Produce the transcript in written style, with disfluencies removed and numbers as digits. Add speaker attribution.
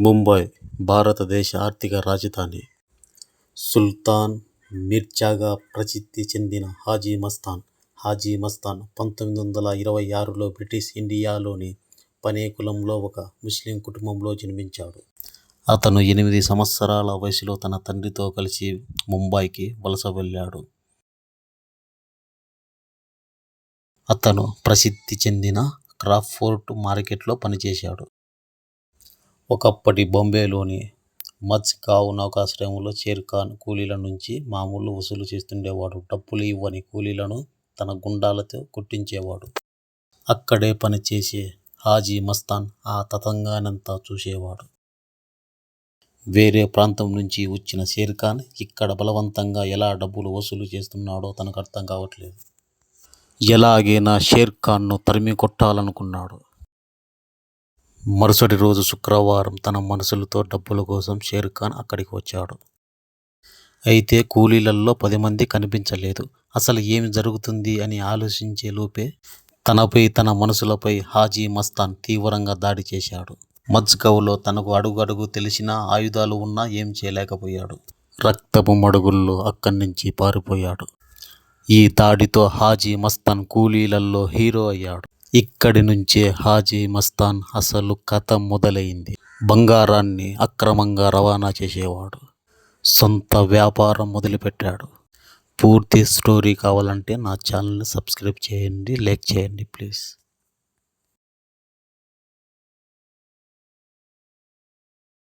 Speaker 1: ముంబై భారతదేశ ఆర్థిక రాజధాని. సుల్తాన్ మీర్జాగా ప్రసిద్ధి చెందిన హాజీ మస్తాన్ 1926లో బ్రిటిష్ ఇండియాలోని పనేకులంలో ఒక ముస్లిం కుటుంబంలో జన్మించాడు. అతను 8 సంవత్సరాల వయసులో తన తండ్రితో కలిసి ముంబైకి వలస వెళ్ళాడు. అతను ప్రసిద్ధి చెందిన క్రాఫోర్డ్ మార్కెట్లో పనిచేశాడు. ఒకప్పటి బాంబేలోని మజ్గావ్ నౌకాశ్రయంలో షేర్ ఖాన్ కూలీల నుంచి మామూలు వసూలు చేస్తుండేవాడు. డబ్బులు ఇవ్వని కూలీలను తన గుండాలతో కొట్టించేవాడు. అక్కడే పనిచేసే హాజీ మస్తాన్ ఆ తతంగానంతా చూసేవాడు. వేరే ప్రాంతం నుంచి వచ్చిన షేర్ ఖాన్ ఇక్కడ బలవంతంగా ఎలా డబ్బులు వసూలు చేస్తున్నాడో తనకు అర్థం కావట్లేదు. ఎలాగైనా షేర్ ఖాన్ను తరిమి కొట్టాలనుకున్నాడు. మరుసటి రోజు శుక్రవారం తన మనుషులతో డబ్బుల కోసం షేర్ ఖాన్ అక్కడికి వచ్చాడు. అయితే కూలీలలో 10 మంది కనిపించలేదు. అసలు ఏమి జరుగుతుంది అని ఆలోచించే లోపే తనపై తన మనుషులపై హాజీ మస్తాన్ తీవ్రంగా దాడి చేశాడు. మజ్గావ్లో తనకు అడుగడుగు తెలిసిన ఆయుధాలు ఉన్నా ఏం చేయలేకపోయాడు. రక్తపు మడుగుల్లో అక్కడి నుంచి పారిపోయాడు. ఈ దాడితో హాజీ మస్తాన్ కూలీలలో హీరో అయ్యాడు. ఇక్కడి నుంచే హాజీ మస్తాన్ అసలు కథ మొదలైంది. బంగారాన్ని అక్రమంగా రవాణా చేసేవాడు. సొంత వ్యాపారం మొదలుపెట్టాడు. పూర్తి స్టోరీ కావాలంటే నా ఛానల్ని సబ్స్క్రైబ్ చేయండి, లైక్ చేయండి ప్లీజ్.